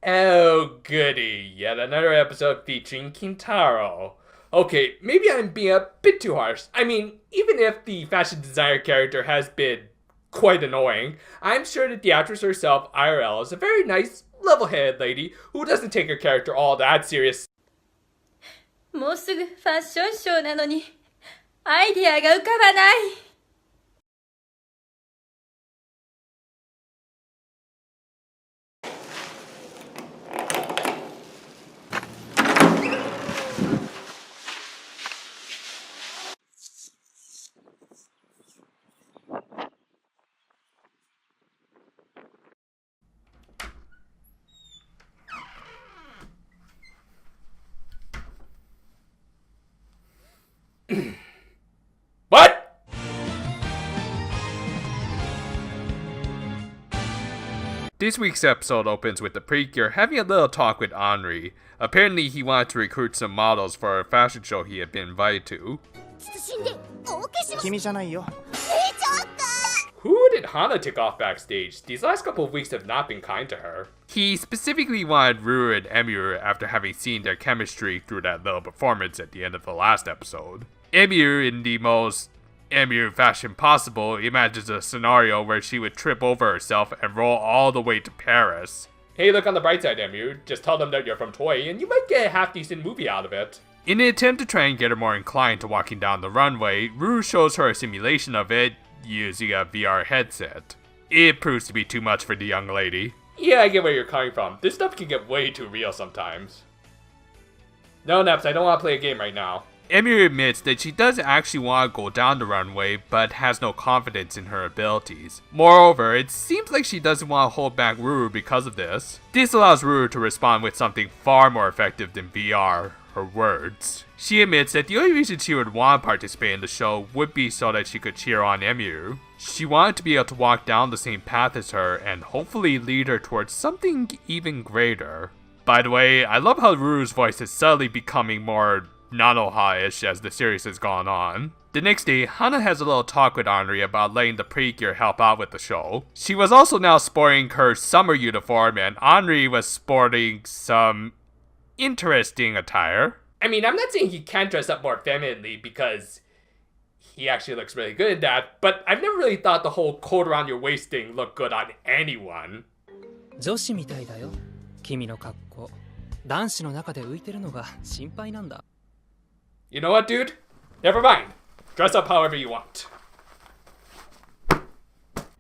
Oh, goody. Yet another episode featuring Kintaro. Okay, maybe I'm being a bit too harsh. I mean, even if the fashion designer character has been quite annoying, I'm sure that the actress herself, IRL, is a very nice, level-headed lady who doesn't take her character all that serious. もうすぐファッションショーなのにアイディアが浮かばない。What? This week's episode opens with the Precure having a little talk with Henri. Apparently he wanted to recruit some models for a fashion show he had been invited to. 君じゃないよ。 Who did Hana tick off backstage? These last couple of weeks have not been kind to her. He specifically wanted Ruru and Emiru after having seen their chemistry through that little performance at the end of the last episode. Emiru, in the most Emiru fashion possible, imagines a scenario where she would trip over herself and roll all the way to Paris. Hey, look on the bright side, Emiru. Just tell them that you're from Toei and you might get a half-decent movie out of it. In an attempt to try and get her more inclined to walking down the runway, Ruru shows her a simulation of it using a VR headset. It proves to be too much for the young lady. Yeah, I get where you're coming from. This stuff can get way too real sometimes. No, Naps, I don't want to play a game right now. Emiru admits that she does actually want to go down the runway, but has no confidence in her abilities. Moreover, it seems like she doesn't want to hold back Ruru because of this. This allows Ruru to respond with something far more effective than VR, her words. She admits that the only reason she would want to participate in the show would be so that she could cheer on Emiru. She wanted to be able to walk down the same path as her and hopefully lead her towards something even greater. By the way, I love how Ruru's voice is subtly becoming more Nanoha-ish as the series has gone on. The next day, Hana has a little talk with Henri about letting the Precure help out with the show. She was also now sporting her summer uniform and Henri was sporting some interesting attire. I mean, I'm not saying he can't dress up more femininely because he actually looks really good in that, but I've never really thought the whole coat around your waist thing looked good on anyone. 女子みたいだよ。君の格好。男子の中で浮いてるのが心配なんだ。 You know what, dude? Never mind. Dress up however you want.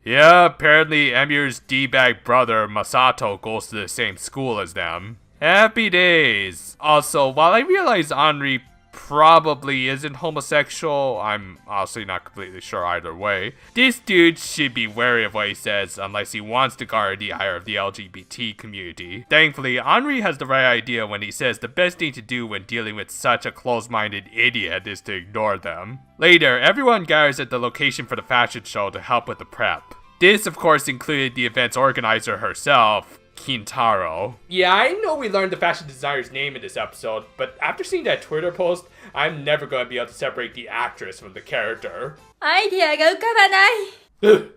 Yeah, apparently Emiru's D-bag brother Masato goes to the same school as them. Happy days! Also, while I realize Henri probably isn't homosexual, I'm honestly not completely sure either way. This dude should be wary of what he says unless he wants to garner the ire of the LGBT community. Thankfully, Henri has the right idea when he says the best thing to do when dealing with such a close-minded idiot is to ignore them. Later, everyone gathers at the location for the fashion show to help with the prep. This, of course, included the event's organizer herself, Kintaro. Yeah, I know we learned the fashion designer's name in this episode, but after seeing that Twitter post, I'm never going to be able to separate the actress from the character. アイディアが浮かばない。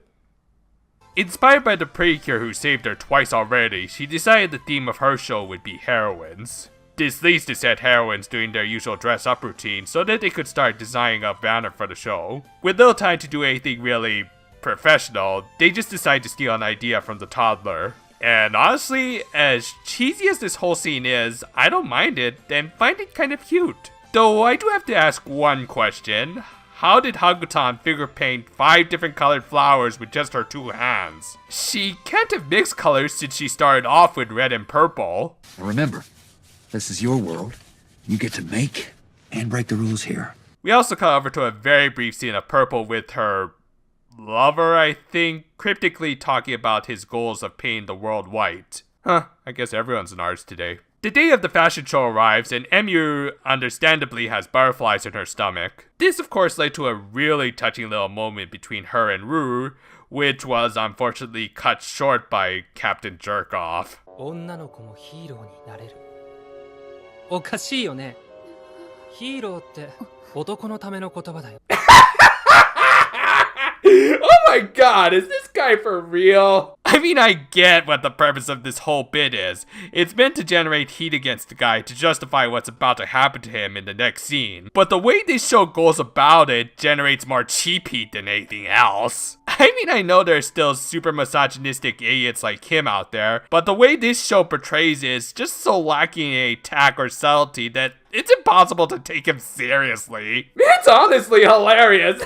Inspired by the Precure who saved her twice already, she decided the theme of her show would be heroines. This leads to said heroines doing their usual dress-up routine so that they could start designing a banner for the show. With little time to do anything really professional, they just decide to steal an idea from the toddler. And honestly, as cheesy as this whole scene is, I don't mind it and find it kind of cute. Though I do have to ask one question. How did Hagutan figure paint 5 different colored flowers with just her 2 hands? She can't have mixed colors since she started off with red and purple. Remember, this is your world. You get to make and break the rules here. We also cut over to a very brief scene of Purple with her lover, I think, cryptically talking about his goals of painting the world white. Huh, I guess everyone's an artist today. The day of the fashion show arrives and Emiru understandably has butterflies in her stomach. This of course led to a really touching little moment between her and Ruru, which was unfortunately cut short by Captain Jerkoff. 女の子もヒーローになれる。おかしいよね。ヒーローって男のための言葉だよ。 Oh my god, is this guy for real? I mean, I get what the purpose of this whole bit is. It's meant to generate heat against the guy to justify what's about to happen to him in the next scene. But the way this show goes about it generates more cheap heat than anything else. I mean, I know there's still super misogynistic idiots like him out there, but the way this show portrays is just so lacking in tact or subtlety that it's impossible to take him seriously. It's honestly hilarious.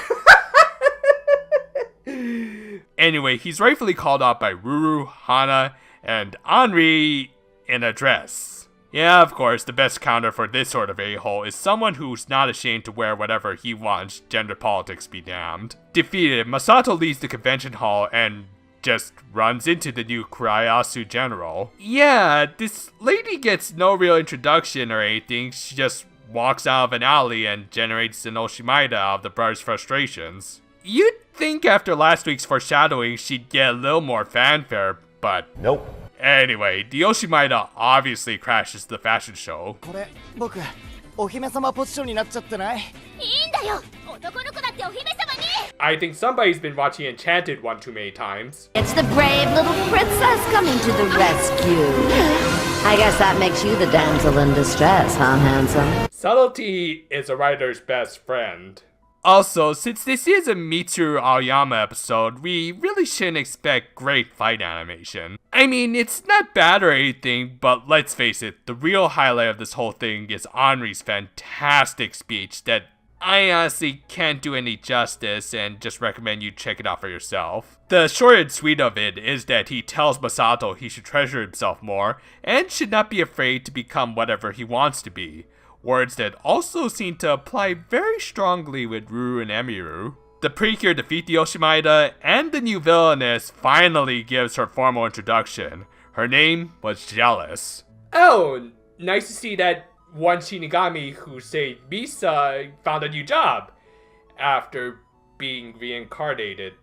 Anyway, he's rightfully called out by Ruru, Hana, and Henri in a dress. Yeah, of course, the best counter for this sort of a-hole is someone who's not ashamed to wear whatever he wants, gender politics be damned. Defeated, Masato leaves the convention hall and just runs into the new Kurayasu general. Yeah, this lady gets no real introduction or anything, she just walks out of an alley and generates an Oshimaida out of the brother's frustrations. You'd think after last week's foreshadowing she'd get a little more fanfare, but nope. Anyway, the Oshimaida obviously crashes the fashion show. これ僕お姫様ポジションになっちゃってない？いいんだよ。男の子だってお姫様に。I think somebody's been watching Enchanted one too many times. It's the brave little princess coming to the rescue. I guess that makes you the damsel in distress, huh, handsome? Subtlety is a writer's best friend. Also, since this is a Mitsuru Aoyama episode, we really shouldn't expect great fight animation. I mean, it's not bad or anything, but let's face it, the real highlight of this whole thing is Henri's fantastic speech that I honestly can't do any justice and just recommend you check it out for yourself. The short and sweet of it is that he tells Masato he should treasure himself more and should not be afraid to become whatever he wants to be. Words that also seem to apply very strongly with Ruru and Emiru. The Precure defeat the Oshimaida, and the new villainess finally gives her formal introduction. Her name was Jealous. Oh, nice to see that one Shinigami who saved Misa found a new job after being reincarnated.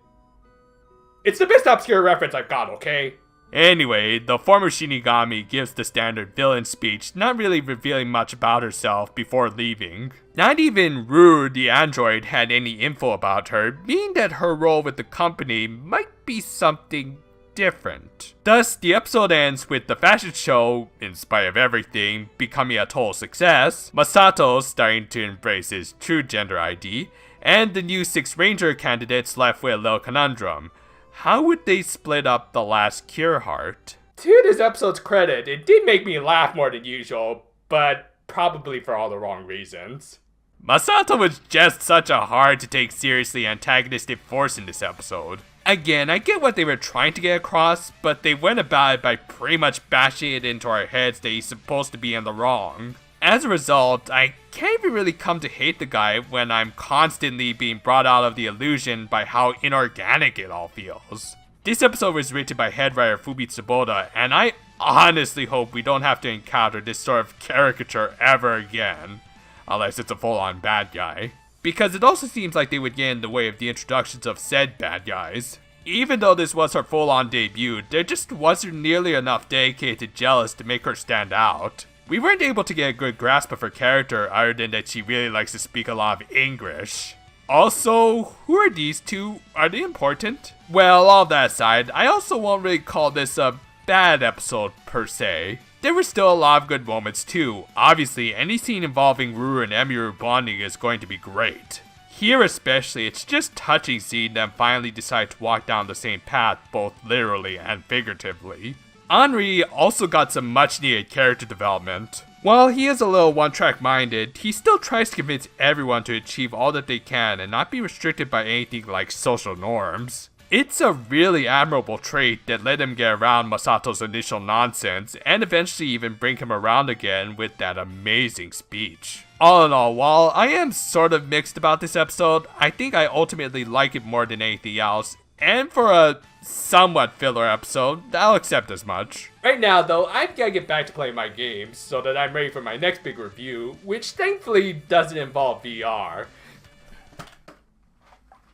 It's the best obscure reference I've got, okay? Anyway, the former Shinigami gives the standard villain speech, not really revealing much about herself before leaving. Not even Ruru the android had any info about her, meaning that her role with the company might be something different. Thus, the episode ends with the fashion show, in spite of everything, becoming a total success, Masato starting to embrace his true gender ID, and the new 6 Ranger candidates left with a little conundrum. How would they split up the last Cure Heart? To this episode's credit, it did make me laugh more than usual, but probably for all the wrong reasons. Masato was just such a hard to take seriously antagonistic force in this episode. Again, I get what they were trying to get across, but they went about it by pretty much bashing it into our heads that he's supposed to be in the wrong. As a result, I can't even really come to hate the guy when I'm constantly being brought out of the illusion by how inorganic it all feels. This episode was written by head writer Fubi Tsuboda, and I honestly hope we don't have to encounter this sort of caricature ever again. Unless it's a full-on bad guy. Because it also seems like they would get in the way of the introductions of said bad guys. Even though this was her full-on debut, there just wasn't nearly enough dedicated to Jealous to make her stand out. We weren't able to get a good grasp of her character other than that she really likes to speak a lot of English. Also, who are these two? Are they important? Well, all that aside, I also won't really call this a bad episode per se. There were still a lot of good moments too. Obviously, any scene involving Ruru and Emiru bonding is going to be great. Here especially, it's just touching seeing them finally decide to walk down the same path, both literally and figuratively. Henri also got some much needed character development. While he is a little one-track minded, he still tries to convince everyone to achieve all that they can and not be restricted by anything like social norms. It's a really admirable trait that let him get around Masato's initial nonsense and eventually even bring him around again with that amazing speech. All in all, while I am sort of mixed about this episode, I think I ultimately like it more than anything else, and for a somewhat filler episode, I'll accept as much. Right now though, I've gotta get back to playing my games so that I'm ready for my next big review, which thankfully doesn't involve VR.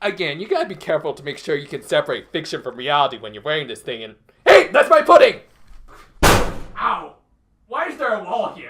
Again, you gotta be careful to make sure you can separate fiction from reality when you're wearing this thing and— Hey! That's my pudding! Ow! Why is there a wall here?